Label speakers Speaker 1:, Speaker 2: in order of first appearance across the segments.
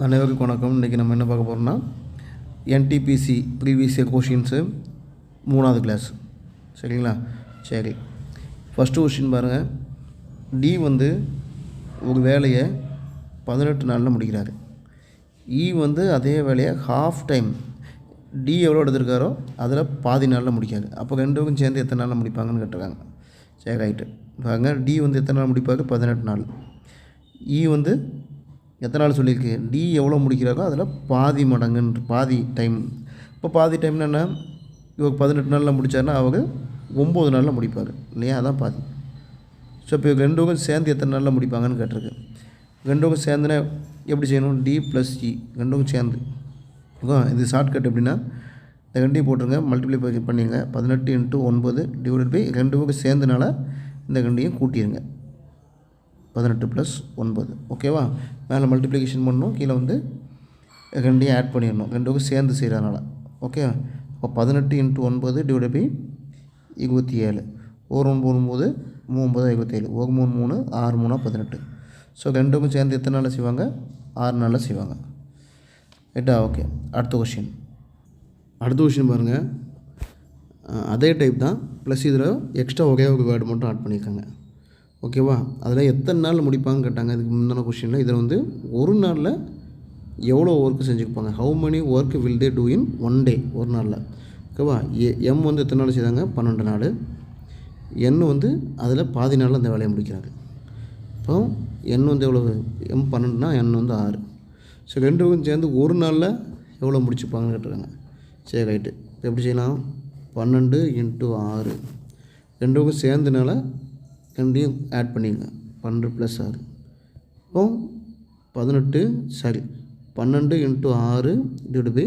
Speaker 1: அனைவருக்கும் வணக்கம். இன்றைக்கி நம்ம என்ன பார்க்க போகிறோம்னா என்டிபிசி ப்ரீவியஸ் இயர் கொஷின்ஸு 3வது கிளாஸ். சரிங்களா? சரி, ஃபஸ்ட்டு கொஷின் பாருங்கள். டி வந்து ஒரு வேலையை 18 நாளில் முடிக்கிறாரு. இ வந்து அதே வேலையை ஹாஃப் டைம் டி எவ்வளோ எடுத்திருக்காரோ அதில் பாதி நாளில் முடிக்காது. அப்போ ரெண்டுக்கும் சேர்ந்து எத்தனை நாளில் முடிப்பாங்கன்னு கேட்டிருக்காங்க. சரி, ரைட்டு. பாருங்கள், டி வந்து எத்தனை நாள் முடிப்பார்? 18 நாள். இ வந்து எத்தனை நாள் சொல்லியிருக்கு? டி எவ்வளோ முடிக்கிறாரோ அதில் பாதி மடங்குன்னு பாதி டைம். இப்போ பாதி டைம்னா என்ன? இவர் 18 நாளில் முடித்தார்னா அவர் 9 நாளில் முடிப்பார் இல்லையா? அதான் பாதி. ஸோ இப்போ ரெண்டுக்கும் சேர்ந்து எத்தனை நாளில் முடிப்பாங்கன்னு கேட்டிருக்கு. ரெண்டுக்கும் சேர்ந்துனா எப்படி செய்யணும்? டி ப்ளஸ் இ ரெண்டுக்கும் சேர்ந்து. ஓகே, இது ஷார்ட்கட் எப்படின்னா இந்த ரெண்டையும் போட்டுருங்க, மல்டிப்ளை பண்ணிடுங்க. 18 × 9 டிவைடட் பை ரெண்டுக்கும் சேர்ந்தனால இந்த ரெண்டையும் கூட்டிடுங்க. 18 + 9. ஓகேவா? மேலே மல்டிப்ளிகேஷன் பண்ணணும், கீழே வந்து ரெண்டையும் ஆட் பண்ணிடணும், ரெண்டுக்கும் சேர்ந்து செய்கிறதுனால. ஓகே, இப்போ 18 × 9 டிவைடட் பை 27. 1 9 3 27. 1 3 3 6 3 18. ஸோ ரெண்டுக்கும் சேர்ந்து எத்தனை நாளில் செய்வாங்க? 6 நாளில் செய்வாங்க. ரைட்டா? ஓகே, அடுத்த கொஷின் பாருங்கள். அதே டைப் தான், ப்ளஸ் இதில் எக்ஸ்ட்ரா ஒரே ஒரு வேர்டு மட்டும் ஆட் பண்ணியிருக்காங்க. ஓகேவா? அதில் எத்தனை நாளில் முடிப்பாங்கன்னு கேட்டாங்க. இதுக்கு முந்தின கொஷினில் இதில் வந்து ஒரு நாளில் எவ்வளோ ஒர்க்கு செஞ்சுருப்பாங்க. How many work will they do in one day, ஒரு நாளில். ஓகேவா? எம் வந்து எத்தனை நாள் செய்தாங்க? 12 நாள். என் வந்து அதில் பாதி நாளில் அந்த வேலையை முடிக்கிறாங்க. இப்போ என் வந்து எவ்வளோ? எம் 12னா என் வந்து 6. ஸோ ரெண்டுக்கும் சேர்ந்து ஒரு நாளில் எவ்வளோ முடிச்சுப்பாங்கன்னு கேட்டுருக்காங்க. சரி, ரைட்டு. இப்போ எப்படி செய்யலாம்? 12 × 6 ரெண்டுக்கும் சேர்ந்தனால ரெண்டையும் ஆட் பண்ணிடுங்க. 12 + 6. இப்போ 12 × 6 டிவைட் பை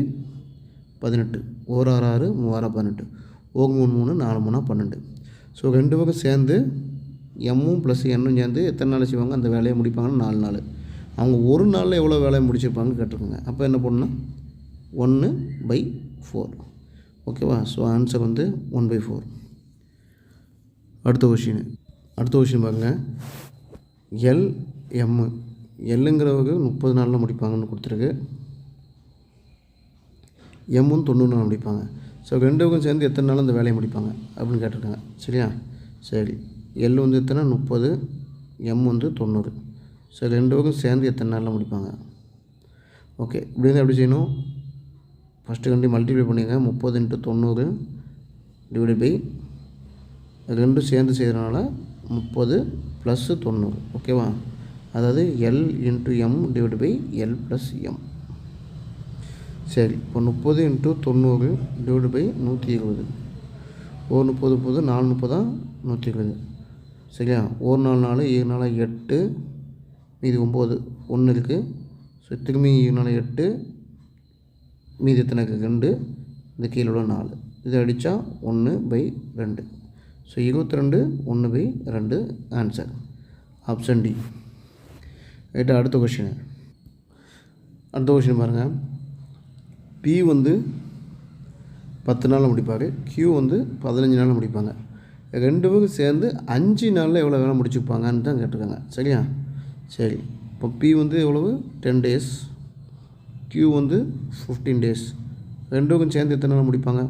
Speaker 1: 18. 1 6 6 3 6 18. 1 3 3 4 3 12. ஸோ ரெண்டு பக்கம் சேர்ந்து எம்மும் ப்ளஸ் என்னும் சேர்ந்து எத்தனை நாள் செய்வாங்க? அந்த வேலையை முடிப்பாங்கன்னா 4 நாள். அவங்க ஒரு நாளில் எவ்வளோ வேலையை முடிச்சிருப்பாங்கன்னு கேட்டிருக்காங்க. அப்போ என்ன பண்ணணும்னா 1/4. ஓகேவா? ஸோ ஆன்சர் வந்து 1/4. அடுத்த கொஷின் பாருங்கள். எல்லுங்கிறவங்க 30 நாளில் முடிப்பாங்கன்னு கொடுத்துருக்கு. எம்மும் 90 நாள் முடிப்பாங்க. ஸோ ரெண்டுக்கும் சேர்ந்து எத்தனை நாள் அந்த வேலையை முடிப்பாங்க அப்படின்னு கேட்டிருக்காங்க. சரியா? சரி, எல் வந்து எத்தனை? 30. எம் வந்து 90. ஸோ ரெண்டுக்கும் சேர்ந்து எத்தனை நாளில் முடிப்பாங்க? ஓகே, இப்படி இருந்தால் எப்படி செய்யணும்? ஃபஸ்ட்டு ரெண்டையும் மல்டிப்ளை பண்ணிங்க. 30 × 90 டிவைட் பை ரெண்டும் சேர்ந்து செய்கிறதுனால 30 + 90. ஓகேவா? அதாவது L × M divide by L + M. சரி, இப்போ 30 × 90 டிவைட் பை 120. 1 30 30 4 30 120. சரியா? 1 4 4 7 4 8 மீதி 9 1 இருக்குது. ஸோ திரும்பி 4 8 மீதி எத்தனை இருக்குது? 2. இந்த கீழே உள்ள 4 இதை அடித்தா 1/2. So 22 1/2 answer. Option D. Right. அடுத்த கொஷின் பாருங்கள். பி வந்து 10 நாளில் முடிப்பார். கியூ வந்து 15 நாளில் முடிப்பாங்க. ரெண்டு பேரும் சேர்ந்து 5 நாளில் எவ்வளோ வேலை முடிச்சுப்பாங்கன்னு தான் கேட்டிருக்காங்க. சரியா? சரி, இப்போ பி வந்து எவ்வளவு? 10 days. கியூ வந்து 15 days. ரெண்டுக்கும் சேர்ந்து எத்தனை நாள் முடிப்பாங்க?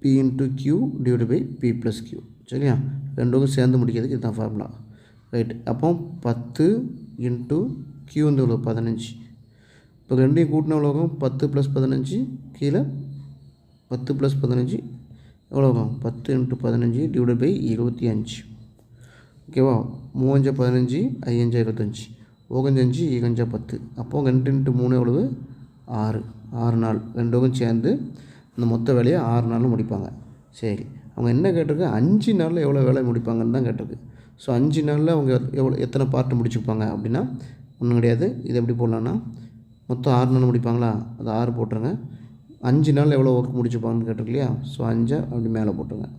Speaker 1: P × Q divide by P + Q. சரியா? ரெண்டுக்கும் சேர்ந்து முடிக்கிறதுக்கு இதுதான் ஃபார்முலா. ரைட். அப்போ 10 × Q வந்து எவ்வளோ? 15. இப்போ ரெண்டையும் கூட்டின எவ்வளோ ஆகும்? 10 + 15 கீழே 10 + 15 எவ்வளோ ஆகும்? 10 × 15 டிவைட் பை 25. ஓகேவா? 3 15 5 25. 5 5 10. அப்போது 2 × 3 எவ்வளவு? 6 நாள். ரெண்டுக்கும் சேர்ந்து இந்த மொத்த வேலையை 6 நாளில் முடிப்பாங்க. சரி, அவங்க என்ன கேட்டிருக்கு? 5 நாளில் எவ்வளோ வேலை முடிப்பாங்கன்னு தான் கேட்டிருக்கு. ஸோ 5 நாளில் அவங்க எத்தனை பார்ட்டு முடிச்சுப்பாங்க அப்படின்னா ஒன்றும் கிடையாது. இது எப்படி போடலான்னா மொத்தம் 6 நாள் முடிப்பாங்களா? அது 6 போட்டுருங்க. 5 நாளில் எவ்வளோ ஒர்க் முடிச்சுப்பாங்கன்னு கேட்டிருக்கு இல்லையா? ஸோ 5 அப்படி மேலே போட்டுருங்க.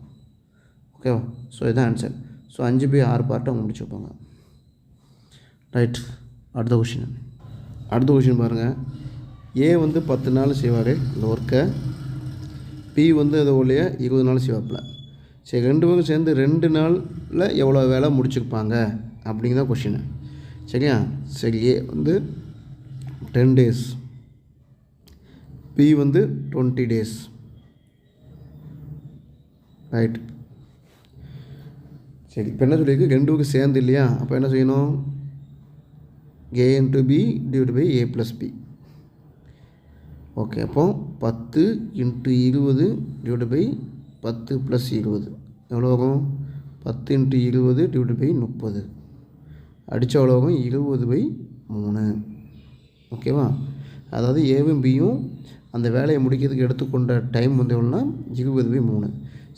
Speaker 1: ஓகேவா? ஸோ இதுதான் ஆன்சர். ஸோ 5/6 பார்ட்டு அவங்க முடிச்சுப்பாங்க. ரைட். அடுத்த கொஷின் பாருங்கள். ஏ வந்து 10 நாள் செய்வார் இந்த ஒர்க்கை. பி வந்து அது ஒல்லையே 20 நாள் செய்வாப்பில். சரி, ரெண்டு பேரும் சேர்ந்து 2 நாளில் எவ்வளோ வேலை முடிச்சுருப்பாங்க அப்படிங்கிறதான் கொஷின். சரியா? சரி, ஏ வந்து 10 days, பி வந்து 20 days, ரைட். சரி, இப்போ என்ன சொல்லியிருக்கு, ரெண்டுக்கு சேர்ந்து இல்லையா? அப்போ என்ன செய்யணும், A into B divide by A plus B. Okay, அப்போ 10 × 20 டிவைட் பை 10 + 20 எவ்வளோ ஆகும்? 10 × 20 டிவைட் பை 30 அடித்த எவ்வளோ ஆகும்? 20/3. ஓகேவா? அதாவது ஏவும் பியும் அந்த வேலையை முடிக்கிறதுக்கு எடுத்துக்கொண்ட டைம் வந்து எவ்வளோனா 20/3.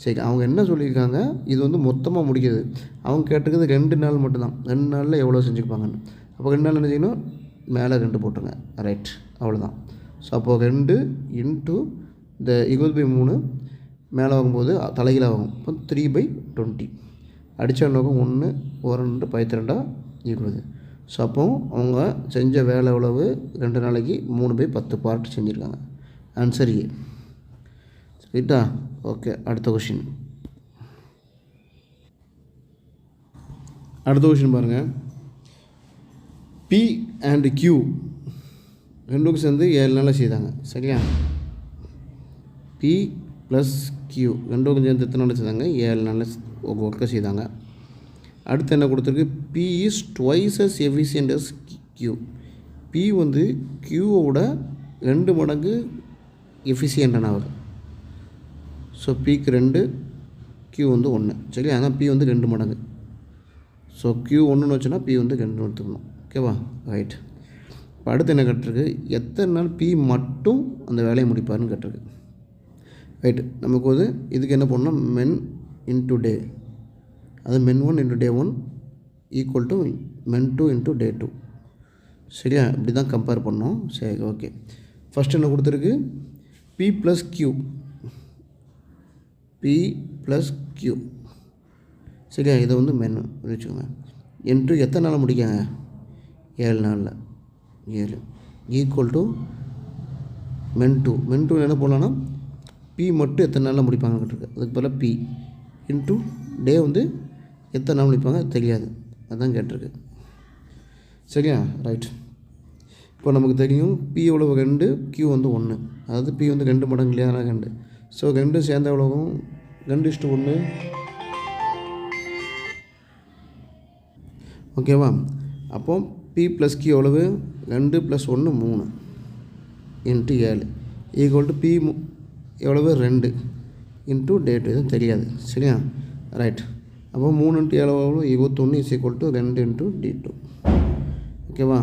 Speaker 1: சரி, அவங்க என்ன சொல்லியிருக்காங்க, இது வந்து மொத்தமாக முடிக்கிறது. அவங்க கேட்டுக்கிறது 2 நாள் மட்டும்தான். 2 நாளில் எவ்வளோ செஞ்சுருப்பாங்கன்னு. அப்போ 2 நாள் என்ன செய்யணும், மேலே 2 போட்டுருங்க, ரைட், அவ்வளோதான். ஸோ அப்போது 2 × இந்த 20/3 மேலே ஆகும்போது தலைகீழாக ஆகும். இப்போ 3/20 அடித்த நோக்கம் 1 1 2 12 20. ஸோ அப்போ அவங்க செஞ்ச வேலை எவ்வளவு, 2 நாளைக்கு 3/10 பார்ட் செஞ்சுருக்காங்க. Answer A. ரைட்டா? ஓகே, அடுத்த கொஷின். அடுத்த கொஷின் பாருங்கள். பி அண்ட் கியூ ரெண்டுக்கும் சேர்ந்து 7 நாளில் செய்தாங்க. சரியா? பி ப்ளஸ் கியூ ரெண்டுக்கும் சேர்ந்து எத்தனை நாளில் செய்தாங்க? 7 நாளில் ஒர்க்கை செய்தாங்க. அடுத்து என்ன கொடுத்துருக்கு, P is twice as efficient as Q. P வந்து கியூவோட 2 மடங்கு எஃபிஷியன்டானவர். ஸோ பிக்கு 2, கியூ வந்து 1. சரி, ஆனால் பி வந்து 2 மடங்கு. ஸோ கியூ 1ன்னு வச்சோன்னா பி வந்து 2 எடுத்துக்கணும். ஓகேவா? ரைட். இப்போ அடுத்து என்ன கேட்டிருக்கு, எத்தனை நாள் பி மட்டும் அந்த வேலையை முடிப்பாருன்னு கேட்டிருக்கு. ரைட்டு, நமக்கு வந்து இதுக்கு என்ன பண்ணணும், men into day, அது men 1 × day 1 equal to men 2 × day 2. சரியா? இப்படி தான் கம்பேர் பண்ணோம். சரி, ஓகே. ஃபஸ்ட் என்ன கொடுத்துருக்கு, P plus Q, P plus Q. சரியா? இதை வந்து மென்னு வச்சுக்கோங்க. இன்ட்டு எத்தனை நாளில் முடிக்காங்க? 7 நாளில் 7 ஈக்குவல் டு men 2. men 2 என்ன போடலான்னா பி மட்டும் எத்தனை நாளில் முடிப்பாங்கன்னு கேட்டிருக்கு. அதுக்கு பதிலாக பி இன்ட்டு டே வந்து எத்தனை நாள் முடிப்பாங்க தெரியாது, அதுதான் கேட்டிருக்கு. சரியா? ரைட். இப்போ நமக்கு தெரியும் பி எவ்வளோ 2, கியூ வந்து 1. அதாவது பி வந்து 2 மடங்கு இல்லையா, 2. ஸோ 2 சேர்ந்த எவ்வளோவும் 2:1. ஓகேவா? அப்போ பி ப்ளஸ் கியூ எவ்வளவு, 2 + 1 3 இன்ட்டு 7 ஈக்குவல் டு பி எவ்வளவு 2 இன்ட்டு டே 2. எதுவும் தெரியாது. சரியா? ரைட். அப்போ 3 × 7 எவ்வளோ 21 இஸ் ஈக்குவல் டு 2 × D2. ஓகேவா?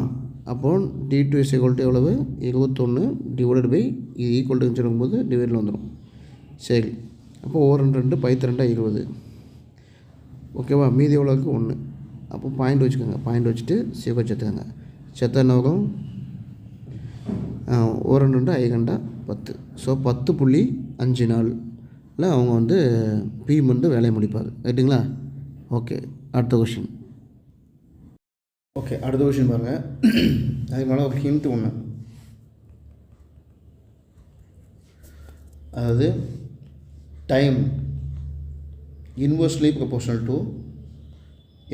Speaker 1: அப்போ D2 இஸ் ஈக்குவல் டு எவ்வளவு 21 டிவைடட் பை இது ஈக்குவல் டு சொல்லும்போது டிவைடில் வந்துடும். சரி, அப்போ 1 2 2 20. ஓகேவா? மீதி எவ்வளோக்கு 1. அப்போ பாயிண்ட் வச்சுக்கோங்க, பாயிண்ட் வச்சுட்டு சீக்கிரம் சேர்த்துக்கோங்க. சேர்த்தா என்ன ஆகும், 1 2 5 10. ஸோ 10.5 நாளில் அவங்க வந்து பி வந்து வேலையை முடிப்பாங்க. ரைட்டுங்களா? ஓகே, அடுத்த கொஷின். ஓகே, அடுத்த கொஷின் பாருங்கள். அதுக்கு மேலே ஒரு ஹிண்ட் ஒன்று, அதாவது time inversely proportional to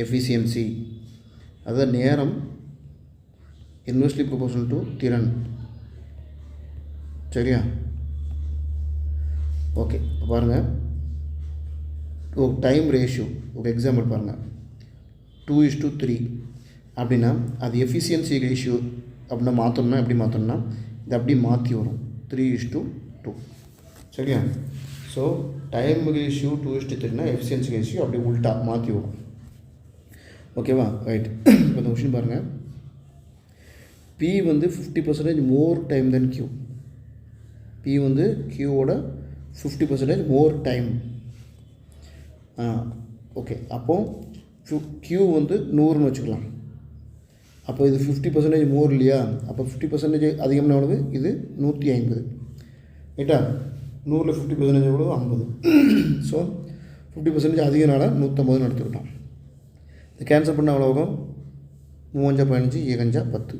Speaker 1: efficiency, அதாவது நேரம் இன்வெர்ஸ்லி ப்ரொபோர்ஷனல் டு திறன். சரியா? ஓகே, பாருங்கள். ஒரு டைம் ரேஷியோ, ஒரு எக்ஸாம்பிள் பாருங்கள். 2:3 அப்படின்னா அது எஃபிஷியன்சி ரேஷியோ அப்படின்னா மாற்றணும்னா எப்படி மாற்றணும்னா இது அப்படி மாற்றி வரும், 3:2. சரியா? ஸோ டைம் ரேஷியோ 2:3னா எஃபிஷியன்சி ரேஷியோ அப்படி உல்ட்டா மாற்றி வரும். ஓகேவா? ரைட். இப்போ இந்த கொஷின் பாருங்கள். பி வந்து 50% more time then Q. P வந்து கியூவோட 50% மோர் டைம். ஓகே, அப்போது கியூ வந்து 100ன்னு வச்சுக்கலாம். அப்போ இது 50% மோர் இல்லையா? அப்போ 50% அதிகம்னா எவ்வளவு, இது 150. ரைட்டா? 100ல் 50% எவ்வளோ 50. ஸோ 50% அதிகனால 150 எடுத்துக்கிட்டோம். இது கேன்சல் பண்ணால் எவ்வளோ ஆகும், 3 15 7 10.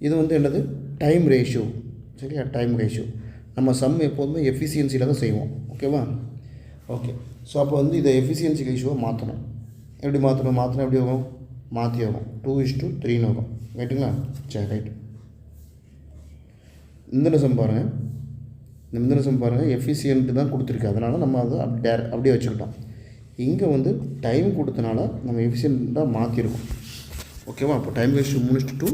Speaker 1: இது வந்து என்னது, டைம் ரேஷியோ. சரியா? Time ratio. நம்ம சம் எப்போதுமே எஃபிஷியன்சியில் தான் செய்வோம். ஓகேவா? ஓகே. ஸோ அப்போ வந்து இதை எஃபிஷியன்சி ரேஷியோவை மாற்றணும். எப்படி மாற்றணும், மாற்றினா எப்படி ஆகும், மாற்றி ஆகும், 2:3 ஆகும். ரைட்டுங்களா? சரி, ரைட்டு. இந்த சம் பாருங்கள். இந்த சம் பாருங்கள், எஃபிஷியன்ட்டு தான் கொடுத்துருக்கு, அதனால் நம்ம அதை அப்படியே வச்சுக்கிட்டோம். இங்கே வந்து டைம் கொடுத்தனால நம்ம எஃபிஷியன்ட்டாக மாற்றிருக்கோம். ஓகேவா? அப்போ டைம் ரேஷியோ 3:2,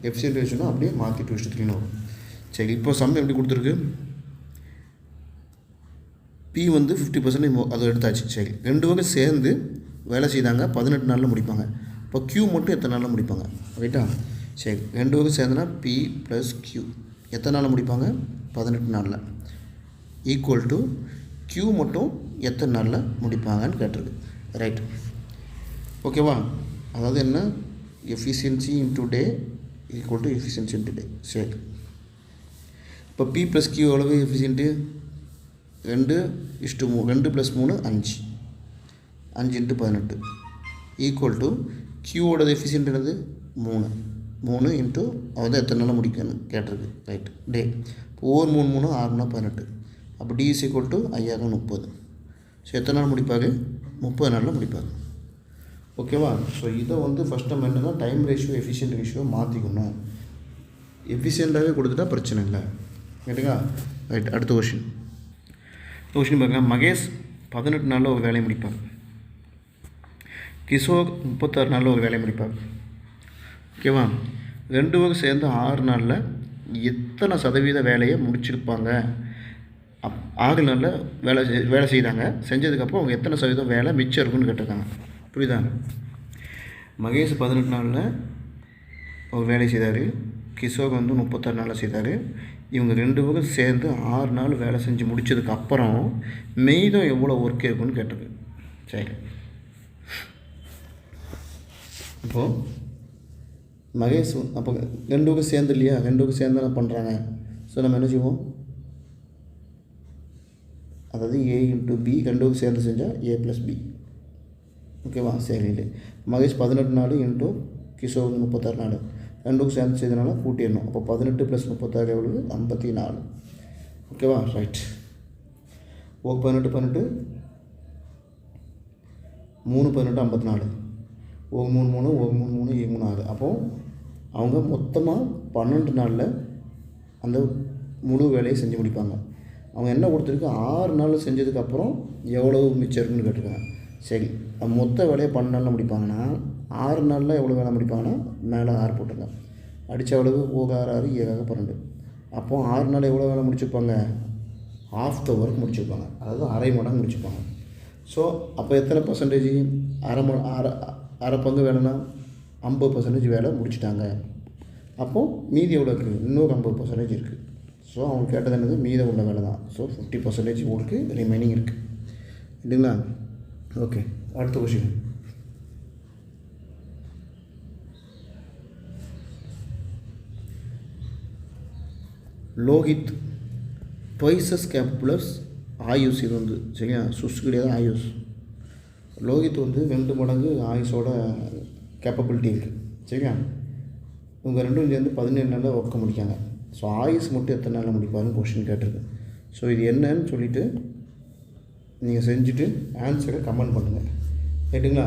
Speaker 1: எஃபிஷியன்ட் ரேஷியோனா அப்படியே மாற்றி 2:3 வரும். சரி, இப்போ சம் எப்படி கொடுத்துருக்கு? பி வந்து 50% அதை எடுத்தாச்சு. சரி, 2 வகை சேர்ந்து வேலை செய்தாங்க, 18 நாளில் முடிப்பாங்க. இப்போ Q மட்டும் எத்தனை நாளில் முடிப்பாங்க? ரைட்டா? சரி, 2 வகை சேர்ந்துனா P + Q எத்தனை நாளில் முடிப்பாங்க? 18 நாளில். ஈக்குவல் டு Q மட்டும் எத்தனை நாளில் முடிப்பாங்கன்னு கேட்டிருக்கு. ரைட், ஓகேவா? அதாவது என்ன, efficiency into day equal to efficiency into day. சரி, இப்போ P + Q எவ்வளவு எஃபிஷியன்ட்டு? 2:3, 2 + 3 5, 5 × 18 ஈக்குவல் டு Qவோட எஃபிஷியன்ட் என்னது? 3, 3 இன்ட்டு அதாவது எத்தனை நாளில் முடிக்கணும்னு கேட்டிருக்கு. Right, day. இப்போ ஒவ்வொரு 3 3 6 30. அப்போ D = 5 30. ஸோ எத்தனை நாள் முடிப்பாங்க? 30 நாளில் முடிப்பாங்க. ஓகேவா? ஸோ இதை வந்து ஃபஸ்ட் நம்ம என்னன்னா டைம் ரேஷியோ எஃபிஷியன்ட் ரேஷியோ மாற்றிக்கணும். எஃபிஷியண்ட்டாகவே கொடுத்துட்டா பிரச்சனை இல்லை. கேட்டுங்களா? ரைட், அடுத்த கொஷின் பாருங்க. மகேஷ் 18 நாளில் ஒரு வேலையை முடிப்பார். கிஷோர் 36 நாளில் ஒரு வேலையை முடிப்பார். ஓகேவா? 2 பேரும் சேர்ந்து 6 நாளில் எத்தனை சதவீத வேலையை முடிச்சிருப்பாங்க? 6 நாளில் வேலை செய்தாங்க, செஞ்சதுக்கப்புறம் அவங்க எத்தனை சதவீதம் வேலை மிச்சம் இருக்குன்னு கேட்டிருக்காங்க. புரியுதா? மகேஷ் 18 நாளில் ஒரு வேலை செய்தார், கிஷோர் வந்து 36 நாளில் செய்தார். இவங்க 2 பேரும் சேர்ந்து 6 நாள் வேலை செஞ்சு முடித்ததுக்கப்புறம் மீதம் எவ்வளோ ஒர்க் இருக்குன்னு கேட்டிருக்கு. சரி, இப்போது மகேஷ் அப்போ 2 பேரும் சேர்ந்து இல்லையா, 2 பேரும் சேர்ந்து என்ன பண்ணுறாங்க? ஸோ நம்ம என்ன செய்வோம், அதாவது A × B 2 பேரும் சேர்ந்து செஞ்சால் A + B. ஓகேவா? சரி, மகேஷ் 18 நாள் இன்ட்டு கிஷோர் 36 நாள் 2 பேரும் சேர்ந்து செய்தனால கூட்டிடணும். அப்போ 18 + 36 எவ்வளவு? 54. ஓகேவா? ரைட். 18 18 3 18 54. 3 3 3 3 3 6. அப்போது அவங்க மொத்தமாக 12 நாளில் அந்த முழு வேலையை செஞ்சு முடிப்பாங்க. அவங்க என்ன கொடுத்துருக்கு? 6 நாள் செஞ்சதுக்கப்புறம் எவ்வளோ மிச்சம் இருக்குன்னு கேட்டிருக்காங்க. சரி, மொத்த வேலையை 12 நாளில் முடிப்பாங்கன்னா 6 நாளில் எவ்வளோ வேலை முடிப்பாங்கன்னா மேலே 6 போட்டுருங்க. அடித்த எவ்வளவு? 6 6 7 12. அப்போது 6 நாள் எவ்வளோ வேலை முடிச்சுருப்பாங்க? ½ the ஒர்க் முடிச்சுருப்பாங்க, அதாவது அரை மடங்கு முடிச்சுப்பாங்க. ஸோ அப்போ எத்தனை பர்சன்டேஜ்? அரை பங்கு வேலைன்னா 50% வேலை முடிச்சுட்டாங்க. அப்போது மீதி எவ்வளோ இருக்குது? இன்னொரு 50% இருக்குது. ஸோ அவங்க கேட்டது என்னது? மீதம் உள்ள வேலை தான். ஸோ 50% ஒர்க்கு ரிமைனிங் இருக்குது. இல்லைங்களா? ஓகே, அடுத்த கொஷின். லோகித் ட்வைஸஸ் கேப்பபிளஸ் ஆயுஷ். இது வந்து சரியா, சுஸ் கிடையாது, ஆயுஷ். லோகித் வந்து 2 மடங்கு ஆயுஷோட கேப்பபிலிட்டி இருக்குது. சரியா? இவங்க 2 சேர்ந்து 17 நாளில் ஒர்க்க முடிக்காங்க. ஸோ ஆயுஷ் மட்டும் எத்தனை நாளில் முடிப்பாருன்னு கொஷின் கேட்டிருக்கு. ஸோ இது என்னன்னு சொல்லிவிட்டு நீங்கள் செஞ்சுட்டு ஆன்சரை கமெண்ட் பண்ணுங்கள். ரைட்டுங்களா?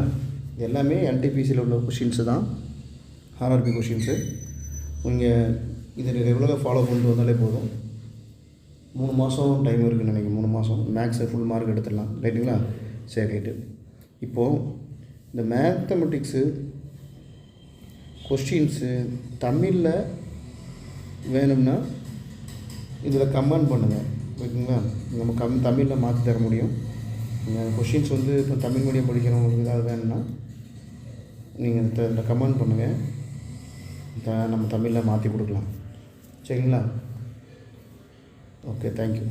Speaker 1: இது எல்லாமே NTPCயில் உள்ள கொஷின்ஸு தான், RRB கொஷின்ஸு. நீங்கள் இதை ரெகுலராக ஃபாலோ பண்ணிட்டு வந்தாலே போதும். 3 மாதம் டைம் இருக்குதுன்னு நினைக்கிறேன். 3 மாதம் மேக்ஸை ஃபுல் மார்க் எடுத்துடலாம். ரைட்டுங்களா? சரி, ரைட்டு. இப்போது இந்த மேத்தமெட்டிக்ஸு கொஸ்டின்ஸு தமிழில் வேணும்னா இதில் கமெண்ட் பண்ணுங்கள். ஓகேங்களா? நம்ம தமிழில் மாற்றி தர முடியும். நீங்கள் கொஷின்ஸ் வந்து இப்போ தமிழ் மீடியம் படிக்கிறவங்களுக்கு ஏதாவது வேணும்னா நீங்கள் இந்த கமெண்ட் பண்ணுங்கள், நம்ம தமிழில் மாற்றி கொடுக்கலாம். சரிங்களா? Okay, thank you.